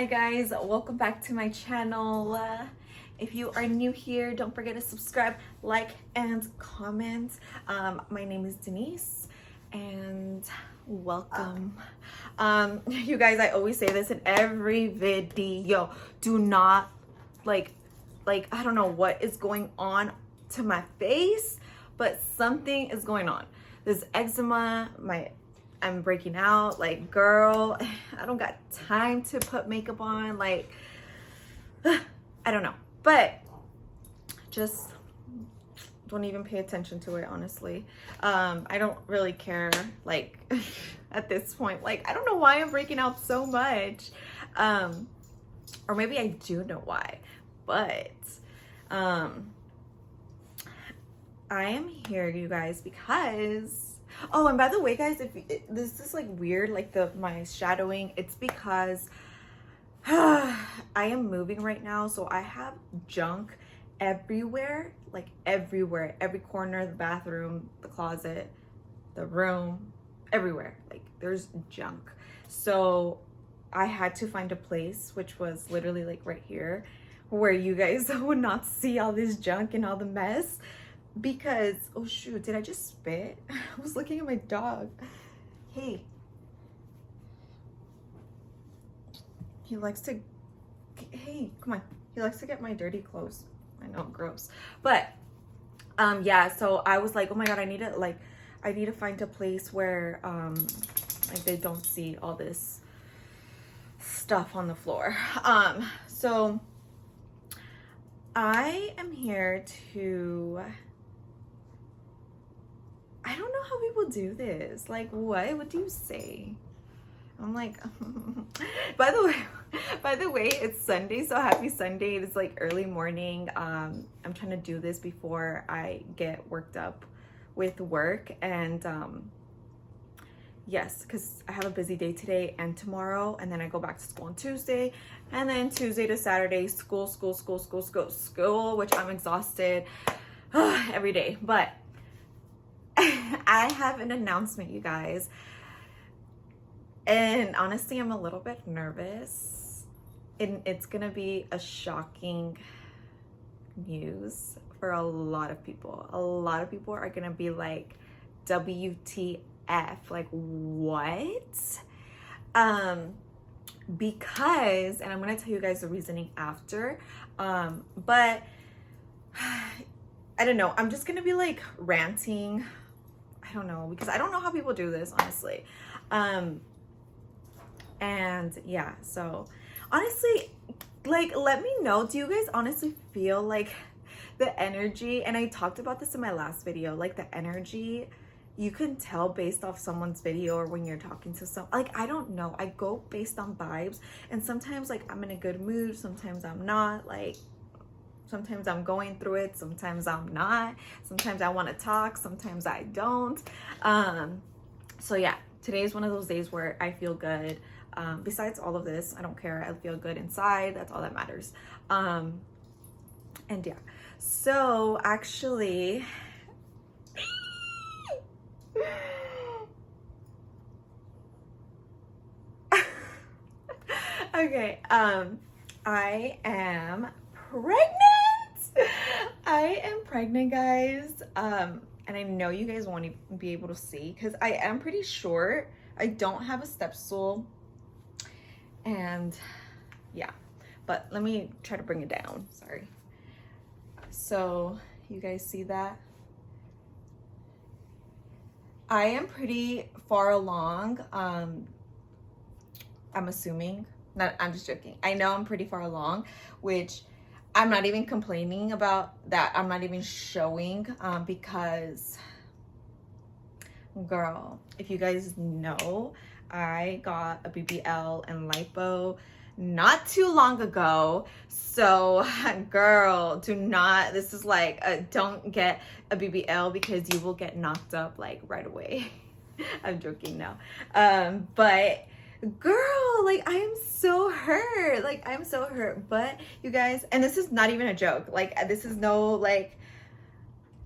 Hi guys, welcome back to my channel. If you are new here, don't forget to subscribe, like, and comment. My name is Denise and welcome. You guys, I always say this in every video. Do not like I don't know what is going on to my face, but something is going on. This eczema, I'm breaking out. Like, girl, I don't got time to put makeup on. Like, I don't know, but just don't even pay attention to it, honestly. I don't really care, like, at this point. Like, I don't know why I'm breaking out so much. Or maybe I do know why, but I am here, you guys, because oh, and by the way, guys, if this is like weird, like my shadowing, it's because I am moving right now, so I have junk everywhere, like everywhere, every corner, the bathroom, the closet, the room, everywhere. Like, there's junk. So I had to find a place, which was literally like right here, where you guys would not see all this junk and all the mess. Because, oh shoot, did I just spit? I was looking at my dog. Hey. He likes to, hey, come on. He likes to get my dirty clothes. I know, gross. But, yeah, so I was like, oh my God, I need to find a place where, like, they don't see all this stuff on the floor. So I am here to, I don't know how people do this. Like, what do you say? I'm like, by the way, it's Sunday, so happy Sunday. It's like early morning. I'm trying to do this before I get worked up with work, and yes, because I have a busy day today and tomorrow, and then I go back to school on Tuesday, and then Tuesday to Saturday, school, which I'm exhausted every day. But I have an announcement, you guys, and honestly, I'm a little bit nervous, and it's gonna be a shocking news for a lot of people. A lot of people are gonna be like, WTF, like, what? Because, and I'm gonna tell you guys the reasoning after, but I don't know, I'm just gonna be like ranting. I don't know, because I don't know how people do this, honestly. And yeah, so honestly, like, let me know, do you guys honestly feel like the energy, and I talked about this in my last video, like the energy, you can tell based off someone's video or when you're talking to some, like, I don't know, I go based on vibes, and sometimes like I'm in a good mood, sometimes I'm not, like sometimes I'm going through it, sometimes I'm not, sometimes I want to talk, sometimes I don't. So yeah, today is one of those days where I feel good. Besides all of this, I don't care, I feel good inside, that's all that matters. And yeah, so actually okay, I am pregnant. I am pregnant, guys. And I know you guys won't even be able to see because I am pretty short. I don't have a step stool, and yeah, but let me try to bring it down. Sorry. So you guys see that? I am pretty far along. I'm assuming. Not, I'm just joking. I know I'm pretty far along, which I'm not even complaining about that. I'm not even showing because, girl, if you guys know, I got a BBL and lipo not too long ago. So girl, do not, this is like, don't get a BBL because you will get knocked up like right away. I'm joking now. But girl, like, I am so hurt. Like, I'm so hurt. But you guys, and this is not even a joke. Like, this is no like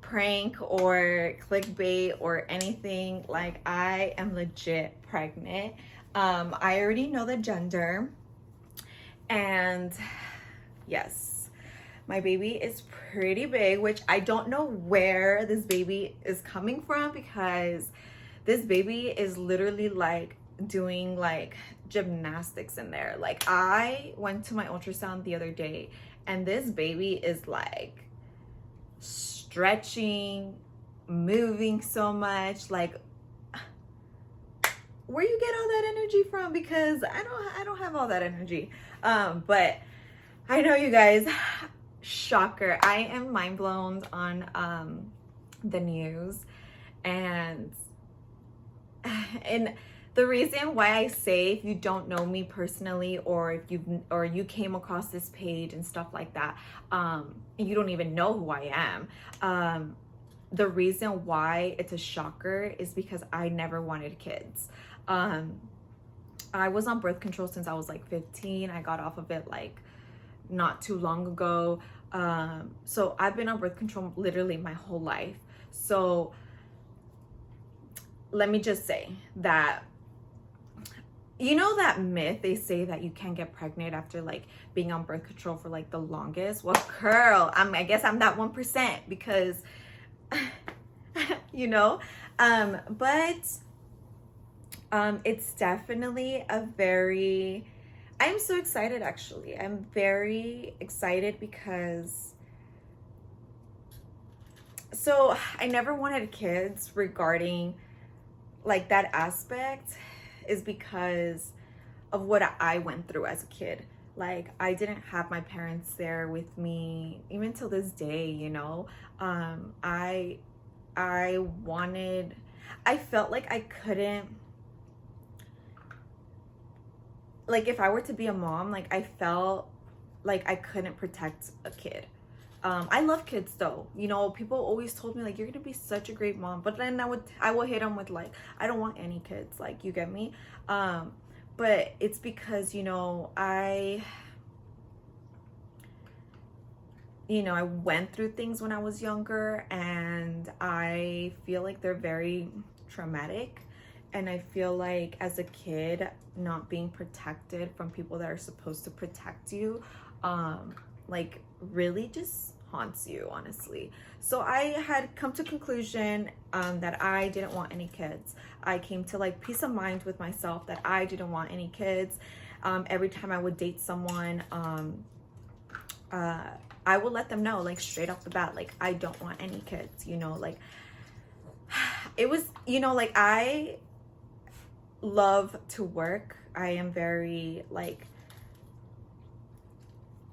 prank or clickbait or anything. Like, I am legit pregnant. I already know the gender, And yes, my baby is pretty big, which I don't know where this baby is coming from, because this baby is literally like doing like gymnastics in there. Like, I went to my ultrasound the other day and this baby is like stretching, moving so much. Like, where you get all that energy from? Because I don't have all that energy. But I know, you guys, shocker, I am mind blown on the news. And the reason why I say, if you don't know me personally, or if you came across this page and stuff like that, and you don't even know who I am, the reason why it's a shocker is because I never wanted kids. I was on birth control since I was like 15. I got off of it like not too long ago. So I've been on birth control literally my whole life. So let me just say that, you know that myth they say that you can't get pregnant after like being on birth control for like the longest? Well, girl, I guess I'm that 1%, because you know, but it's definitely I'm so excited, actually. I'm very excited because, so I never wanted kids regarding like that aspect, is because of what I went through as a kid. Like, I didn't have my parents there with me even till this day, you know. I felt like I couldn't, like, if I were to be a mom, like, I felt like I couldn't protect a kid. I love kids though. You know, people always told me like, you're gonna be such a great mom. But then I would hit them with like, I don't want any kids. Like, you get me? But it's because, you know, I went through things when I was younger, and I feel like they're very traumatic. And I feel like as a kid, not being protected from people that are supposed to protect you, like, really just haunts you, honestly. So I had come to conclusion that I didn't want any kids. I came to like peace of mind with myself that I didn't want any kids. Every time I would date someone, I would let them know, like, straight off the bat, like, I don't want any kids, you know. Like, it was, you know, like, I love to work. I am very like,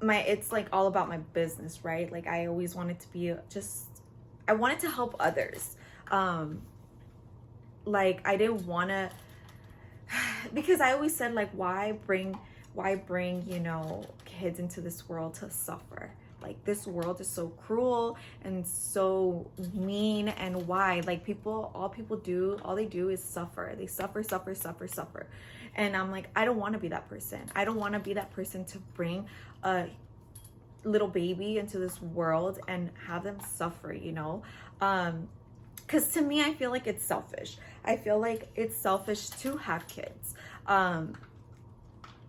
it's like all about my business, right? Like, I always wanted to be I wanted to help others. Like, I didn't want to, because I always said, like, why bring, you know, kids into this world to suffer? Like, this world is so cruel and so mean. And why? Like, all they do is suffer. They suffer. And I'm like, I don't want to be that person. I don't want to be that person to bring a little baby into this world and have them suffer, you know? Because to me, I feel like it's selfish. I feel like it's selfish to have kids.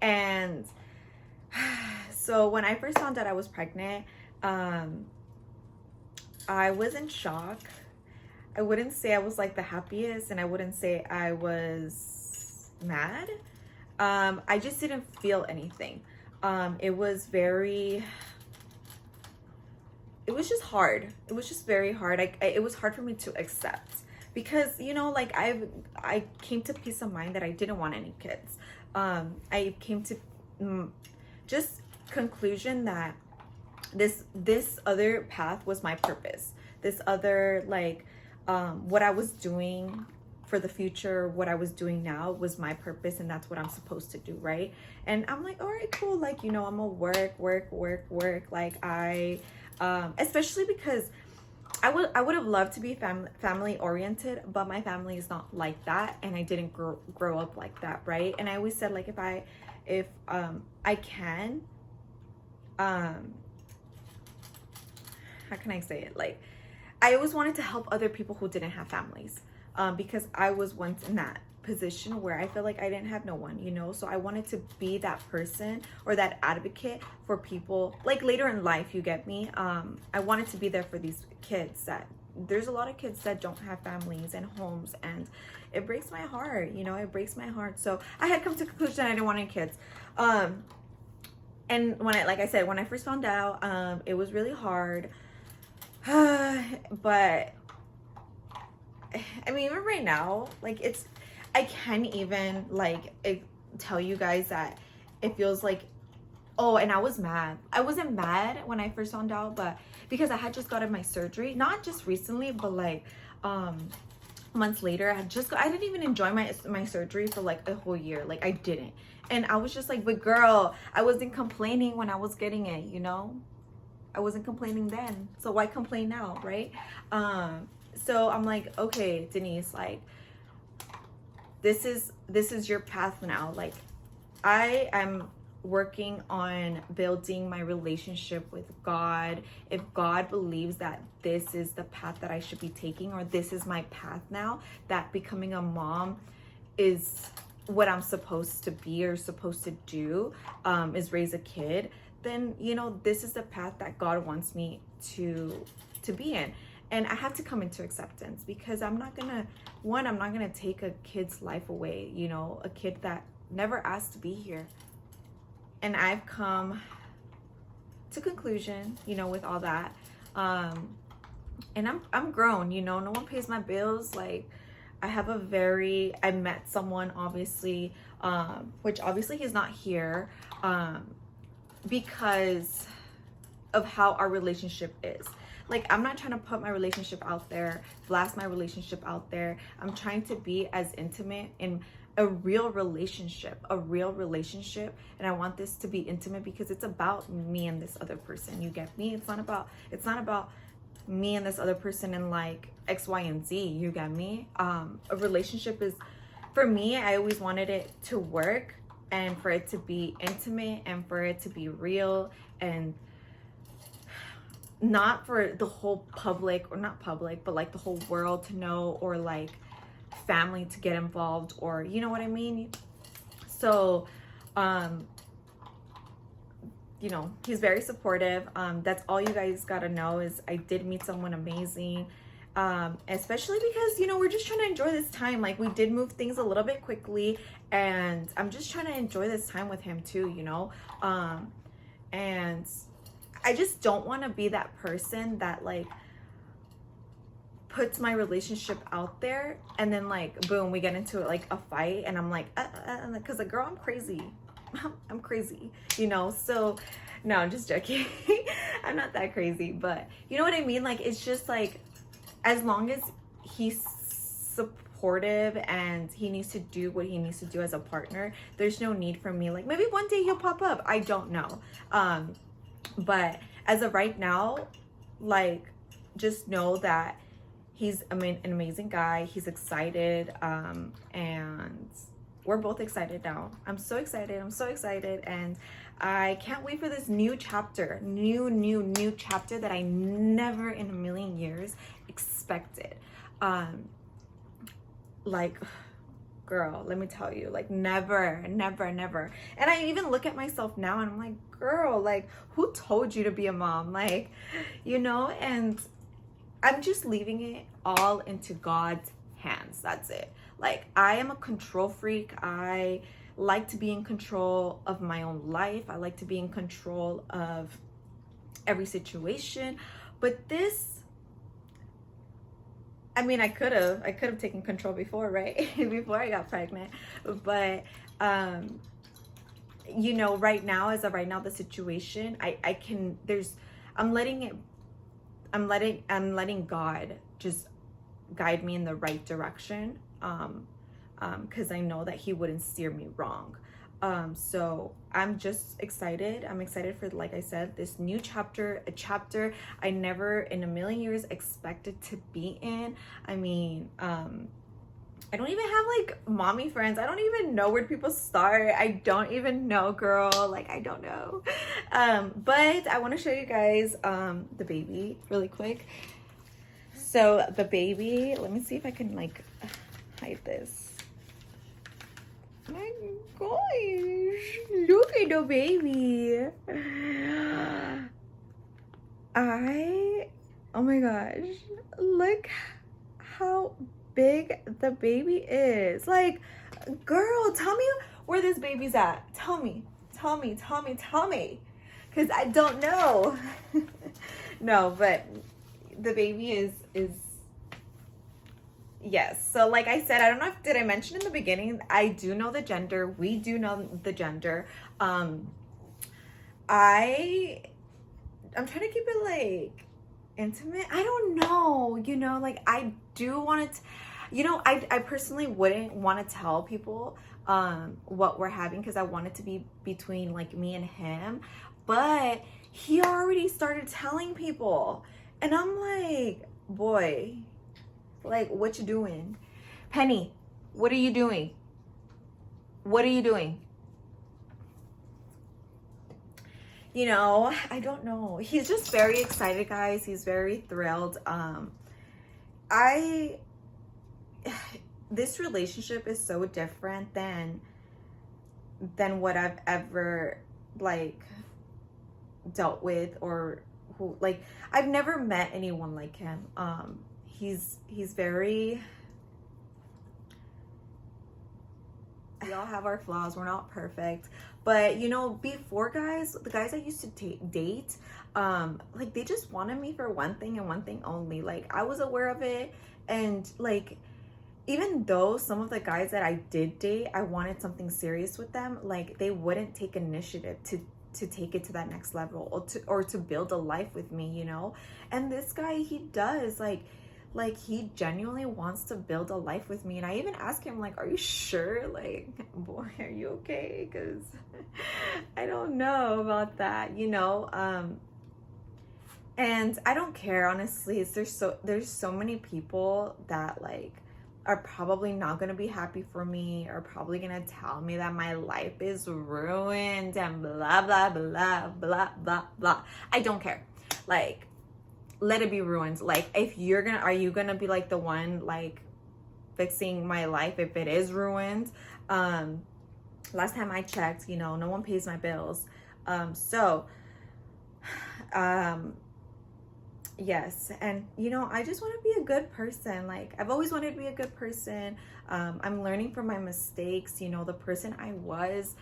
And so when I first found out I was pregnant, I was in shock. I wouldn't say I was like the happiest, and I wouldn't say I was mad. I just didn't feel anything. It was just hard. It was just very hard. It was hard for me to accept, because, you know, like, I came to peace of mind that I didn't want any kids. I came to just conclusion that this other path was my purpose. This other, like, what I was doing for the future, what I was doing now was my purpose, and that's what I'm supposed to do, right? And I'm like, all right, cool. Like, you know, I'm gonna work. Like, especially because I would have loved to be family oriented, but my family is not like that, and I didn't grow up like that, right? And I always said, like, if I can, how can I say it? Like, I always wanted to help other people who didn't have families, because I was once in that position where I feel like I didn't have no one, you know? So I wanted to be that person or that advocate for people like later in life, you get me? I wanted to be there for these kids that there's a lot of kids that don't have families and homes, and it breaks my heart, you know, it breaks my heart. So I had come to the conclusion I didn't want any kids. And when I, like I said, when I first found out, it was really hard. But I mean, even right now, like I can't even like tell you guys that it feels like, oh, and I was mad. I wasn't mad when I first found out, but because I had just gotten my surgery, not just recently, but like months later. I didn't even enjoy my surgery for like a whole year. Like I didn't. And I was just like, but girl, I wasn't complaining when I was getting it, you know? I wasn't complaining then. So why complain now, right? So I'm like, okay, Denise, like this is your path now. Like I am working on building my relationship with God. If God believes that this is the path that I should be taking, or this is my path now, that becoming a mom is what I'm supposed to be or supposed to do, is raise a kid, then, you know, this is the path that God wants me to be in. And I have to come into acceptance, because I'm not gonna take a kid's life away, you know, a kid that never asked to be here. And I've come to conclusion, you know, with all that. And I'm grown, you know, no one pays my bills. Like I met someone, obviously, which obviously he's not here, because of how our relationship is. Like, I'm not trying to put my relationship out there, blast my relationship out there. I'm trying to be as intimate in a real relationship. And I want this to be intimate because it's about me and this other person. You get me? It's not about me and this other person and like X, Y, and Z. You get me? A relationship is, for me, I always wanted it to work and for it to be intimate and for it to be real, and not for the whole public, or not public, but like the whole world to know, or like family to get involved, or you know what I mean? So you know, he's very supportive. That's all you guys gotta know, is I did meet someone amazing, especially because, you know, we're just trying to enjoy this time. Like, we did move things a little bit quickly, and I'm just trying to enjoy this time with him too, you know. And I just don't want to be that person that like puts my relationship out there and then like boom, we get into like a fight, and I'm like because like, girl, I'm crazy. I'm crazy, you know. So no, I'm just joking. I'm not that crazy, but you know what I mean? Like, it's just like, as long as he's supportive and he needs to do what he needs to do as a partner, there's no need for me, like, maybe one day he'll pop up, I don't know. But as of right now, like, just know that he's an amazing guy. He's excited, and we're both excited now. I'm so excited, and I can't wait for this new chapter, new chapter that I never in a million years expected. Like, girl, let me tell you, like, never. And I even look at myself now and I'm like, girl, like, who told you to be a mom? Like, you know. And I'm just leaving it all into God's hands. That's it. Like, I am a control freak. I like to be in control of my own life. I like to be in control of every situation. But this, I mean, I could have taken control before, right? Before I got pregnant. But you know, right now, as of right now, the situation, I'm letting God just guide me in the right direction, because I know that he wouldn't steer me wrong. So I'm just excited. I'm excited for, like I said, this new chapter, a chapter I never in a million years expected to be in. I mean, I don't even have like mommy friends. I don't even know where people start. I don't even know, girl. Like, I don't know. But I want to show you guys the baby really quick. So the baby, let me see if I can like hide this. gosh, look at the baby. Oh my gosh, look how big the baby is. Like, girl, tell me where this baby's at. Tell me. Because I don't know. No, but the baby is yes. So like I said, I don't know if did I mention in the beginning, I do know the gender. We do know the gender. I'm trying to keep it like intimate. I don't know, you know, like I do want to, you know, I personally wouldn't want to tell people what we're having because I want it to be between like me and him, but he already started telling people and I'm like, boy, like, what you doing? Penny, what are you doing? What are you doing? You know, I don't know. He's just very excited, guys. He's very thrilled. This relationship is so different than what I've ever like dealt with or who like I've never met anyone like him. He's very, we all have our flaws, we're not perfect, but you know, before guys, the guys I used to date, like they just wanted me for one thing and one thing only. Like I was aware of it, and like even though some of the guys that I did date, I wanted something serious with them, like they wouldn't take initiative to take it to that next level or to build a life with me, you know. And this guy, he does like he genuinely wants to build a life with me. And I even asked him like, are you sure, like, boy, are you okay? Because I don't know about that, you know. And I don't care, honestly. There's so many people that like are probably not gonna be happy for me, are probably gonna tell me that my life is ruined and blah blah blah blah blah blah. I don't care. Like, let it be ruined. Like, if are you gonna be like the one like fixing my life if it is ruined? Last time I checked, you know, no one pays my bills. Yes, and you know, I just want to be a good person. Like I've always wanted to be a good person. I'm learning from my mistakes. You know, the person I was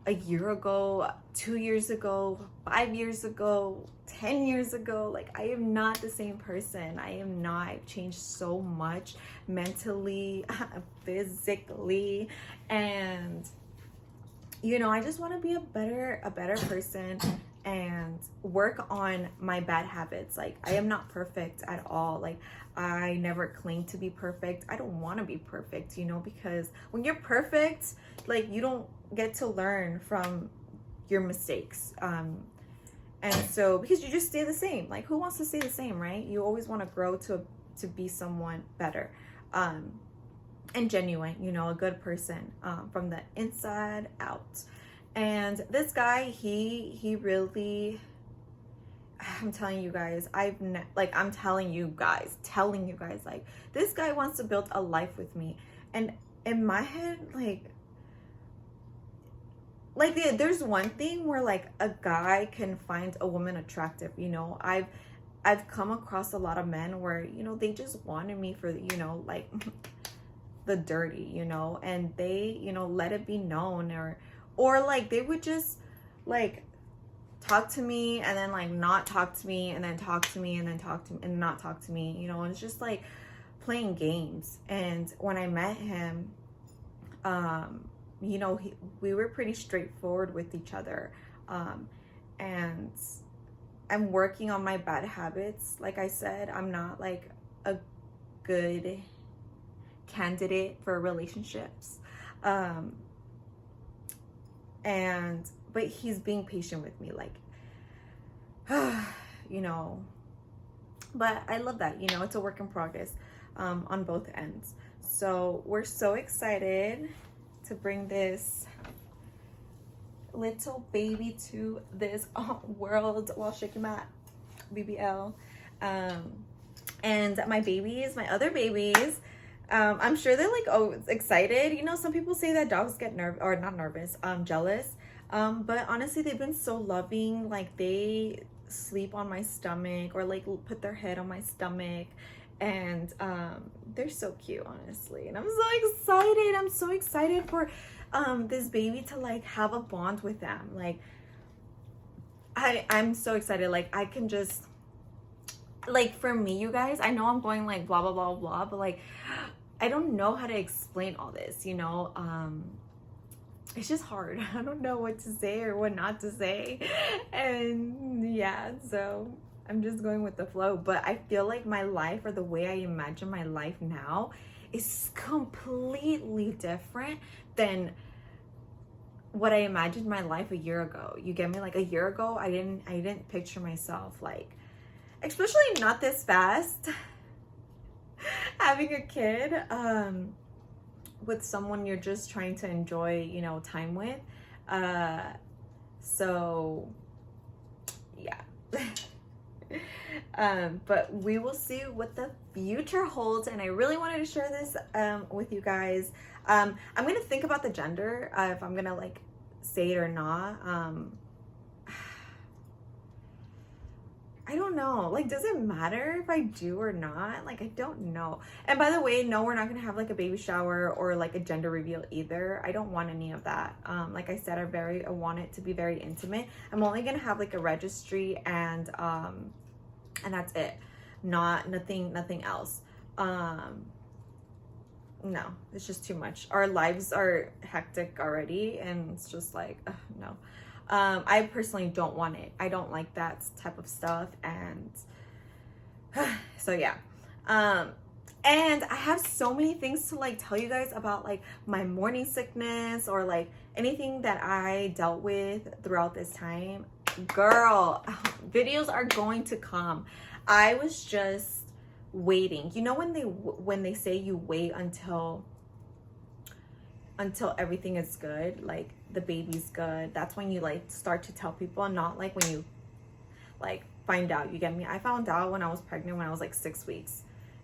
a year ago, 2 years ago, 5 years ago, 10 years ago, like I am not the same person. I am not. I've changed so much mentally, physically, and you know, I just want to be a better person and work on my bad habits. Like I am not perfect at all. Like I never claim to be perfect. I don't want to be perfect, you know, because when you're perfect, like you don't get to learn from your mistakes. And so because you just stay the same. Like who wants to stay the same, right? You always want to grow to be someone better. And genuine, you know, a good person, from the inside out. And this guy, he really, I'm telling you guys, I'm telling you guys, like this guy wants to build a life with me. And in my head, like there's one thing where like a guy can find a woman attractive, you know. I've come across a lot of men where, you know, they just wanted me for, you know, like the dirty, you know, and they, you know, let it be known, or like they would just like talk to me and then like not talk to me and then talk to me and then talk to me and not talk to me, you know. And it's just like playing games. And when I met him, you know, we were pretty straightforward with each other, and I'm working on my bad habits. Like I said, I'm not like a good candidate for relationships, but he's being patient with me, like you know. But I love that, you know, it's a work in progress, on both ends. So we're so excited to bring this little baby to this world while shaking my BBL. And my other babies, I'm sure they're like, oh, excited. You know, some people say that dogs get not nervous, jealous. But honestly, they've been so loving. Like they sleep on my stomach or like put their head on my stomach, and they're so cute, honestly. And I'm so excited. I'm so excited for this baby to like have a bond with them. Like I'm so excited. Like I can just, like, for me, you guys, I know I'm going like blah blah blah blah, but like I don't know how to explain all this, you know. It's just hard. I don't know what to say or what not to say. And yeah, so I'm just going with the flow. But I feel like my life, or the way I imagine my life now, is completely different than what I imagined my life a year ago. You get me? Like a year ago, I didn't picture myself like, especially not this fast, having a kid with someone you're just trying to enjoy, you know, time with. So yeah. But we will see what the future holds, and I really wanted to share this with you guys. I'm gonna think about the gender, if I'm gonna like say it or not. I don't know. Like, does it matter if I do or not? Like, I don't know. And by the way, no, we're not gonna have like a baby shower or like a gender reveal either. I don't want any of that. Like I said, I want it to be very intimate. I'm only gonna have like a registry and that's it. Nothing else. No, it's just too much. Our lives are hectic already, and it's just like, no. I personally don't want it. I don't like that type of stuff. And so yeah. And I have so many things to like tell you guys about like my morning sickness or like anything that I dealt with throughout this time. Girl, videos are going to come. I was just waiting. You know when they say you wait until everything is good, like the baby's good, that's when you like start to tell people, not like when you like find out. You get me? I found out when I was pregnant when I was like 6 weeks.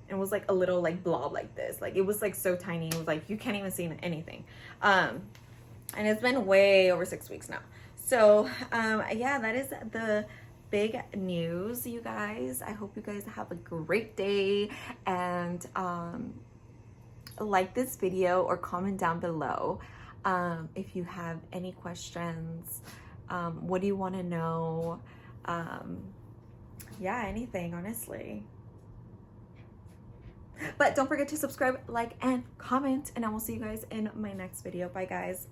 It was like a little like blob like this. Like it was like so tiny. It was like you can't even see anything. And it's been way over 6 weeks now. So yeah, that is the big news, you guys. I hope you guys have a great day, and like this video or comment down below if you have any questions. What do you want to know? Yeah, anything, honestly. But don't forget to subscribe, like, and comment, and I will see you guys in my next video. Bye, guys.